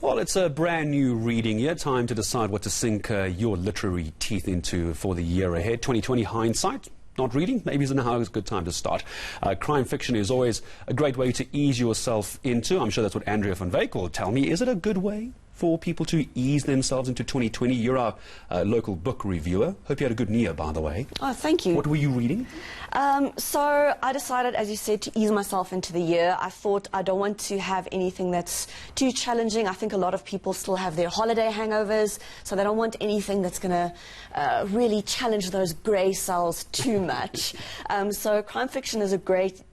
Well, it's a brand new reading year. Time to decide what to sink your literary teeth into for the year ahead. 2020 hindsight. Not reading, maybe is now a good time to start. Crime fiction is always a great way to ease yourself into. I'm sure that's what Andrea van Wyk will tell me. Is it a good way for people to ease themselves into 2020? You're our local book reviewer. Hope you had a good year, by the way. Oh, thank you. What were you reading? So I decided, as you said, to ease myself into the year. I thought I don't want to have anything that's too challenging. I think a lot of people still have their holiday hangovers, so they don't want anything that's going to really challenge those grey cells too much. So crime fiction is a great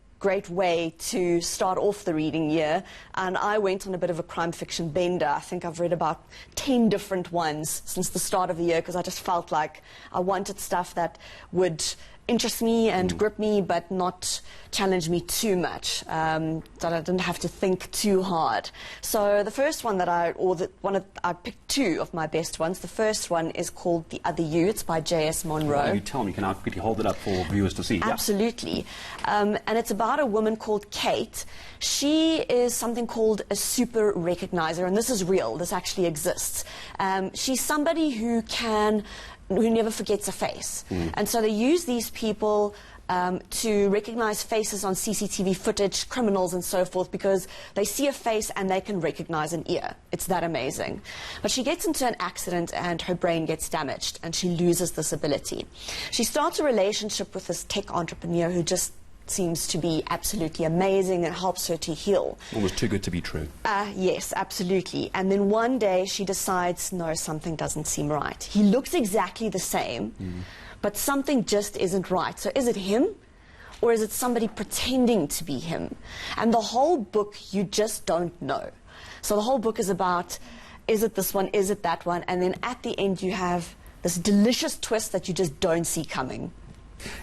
way to start off the reading year, and I went on a bit of a crime fiction bender. I think I've read about 10 different ones since the start of the year because I just felt like I wanted stuff that would interest me and grip me but not challenge me too much, that I didn't have to think too hard. So the first one that I picked two of my best ones. The first one is called The Other You. It's by J.S. Monroe. Well, you tell me, can I quickly hold it up for viewers to see? Absolutely. And it's about a woman called Kate. She is something called a super recognizer, and this is real. This actually exists. She's somebody who never forgets a face. And so they use these people to recognize faces on CCTV footage, criminals and so forth, because they see a face and they can recognize an ear. It's that amazing. But she gets into an accident and her brain gets damaged and she loses this ability. She starts a relationship with this tech entrepreneur who just seems to be absolutely amazing and helps her to heal. Almost too good to be true. Yes, absolutely. And then one day she decides, no, something doesn't seem right. He looks exactly the same, but something just isn't right. So is it him, or is it somebody pretending to be him? And the whole book, you just don't know. So the whole book is about, is it this one, is it that one? And then at the end you have this delicious twist that you just don't see coming.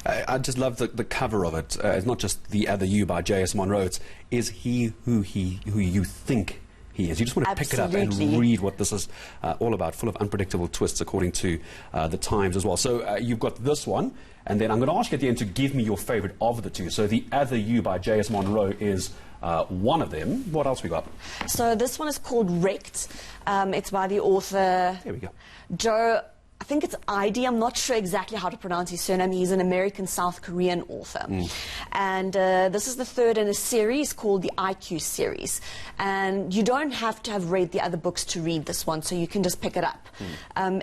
I just love the cover of it. It's not just The Other You by J.S. Monroe. It's is he who you think he is. You just want to pick it up and read what this is all about, full of unpredictable twists according to the Times as well. So you've got this one, and then I'm going to ask you at the end to give me your favorite of the two. So The Other You by J.S. Monroe is one of them. What else we got? So this one is called Wrecked. It's by the author Here we go. Joe, I think it's ID. I'm not sure exactly how to pronounce his surname. He's an American South Korean author. And this is the third in a series called the IQ series. And you don't have to have read the other books to read this one, so you can just pick it up.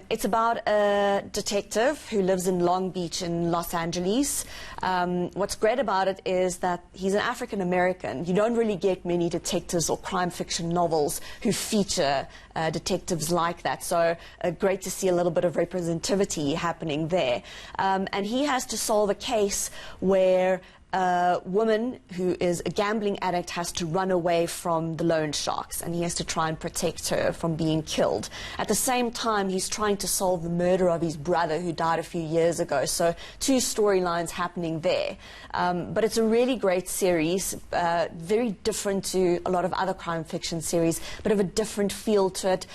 It's about a detective who lives in Long Beach in Los Angeles. What's great about it is that he's an African American. You don't really get many detectives or crime fiction novels who feature detectives like that. So great to see a little bit of representativity happening there. And he has to solve a case where a woman who is a gambling addict has to run away from the loan sharks, and he has to try and protect her from being killed. At the same time, he's trying to solve the murder of his brother who died a few years ago. So two storylines happening there. But it's a really great series, very different to a lot of other crime fiction series, bit of a different feel to it.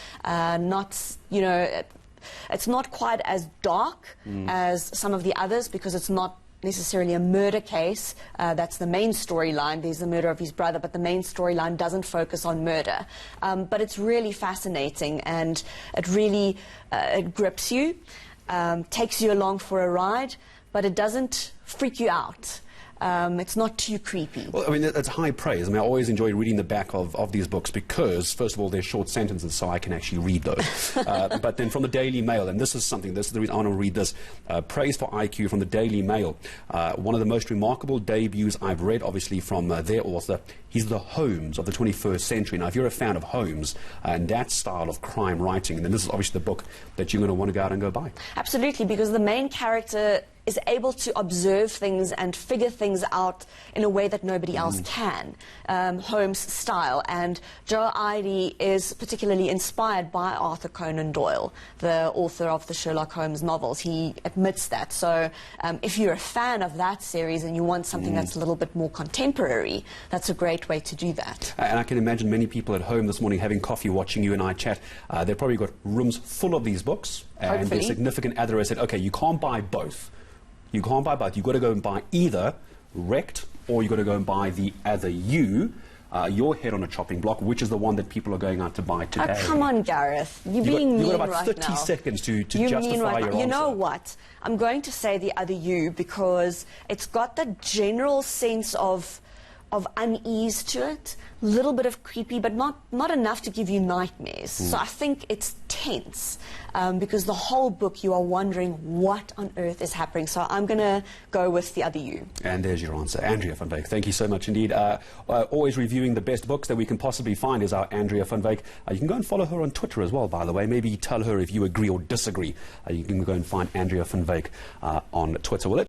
It's not quite as dark as some of the others because it's not necessarily a murder case. That's the main storyline. There's the murder of his brother, but the main storyline doesn't focus on murder. But it's really fascinating, and it really it grips you, takes you along for a ride, but it doesn't freak you out. It's not too creepy. Well, I mean, that's high praise. I mean, I always enjoy reading the back of these books because, first of all, they're short sentences, so I can actually read those. But then from the Daily Mail, and this is the reason I want to read this, praise for IQ from the Daily Mail. One of the most remarkable debuts I've read, obviously, from their author. He's the Holmes of the 21st century. Now, if you're a fan of Holmes and that style of crime writing, then this is obviously the book that you're going to want to go out and go buy. Absolutely, because the main character is able to observe things and figure things out in a way that nobody else can, Holmes' style. And Joe Ide is particularly inspired by Arthur Conan Doyle, the author of the Sherlock Holmes novels. He admits that. So if you're a fan of that series and you want something that's a little bit more contemporary, that's a great way to do that. And I can imagine many people at home this morning having coffee, watching you and I chat. They've probably got rooms full of these books, and their significant other has said, okay, you can't buy both. You can't buy both. You've got to go and buy either Wrecked or you've got to go and buy The Other You. your head on a chopping block, which is the one that people are going out to buy today. Oh, come on, Gareth. You're being mean You've got about right 30 now. seconds to You're justify mean right your now. answer. You know what? I'm going to say The Other You because it's got the general sense of unease to it, a little bit of creepy, but not enough to give you nightmares. So I think it's tense because the whole book you are wondering what on earth is happening. So I'm going to go with The Other You. And there's your answer. Andrea van Wyk, thank you so much indeed. Always reviewing the best books that we can possibly find is our Andrea van Wyk. You can go and follow her on Twitter as well, by the way. Maybe tell her if you agree or disagree. You can go and find Andrea van Wyk on Twitter. Will it?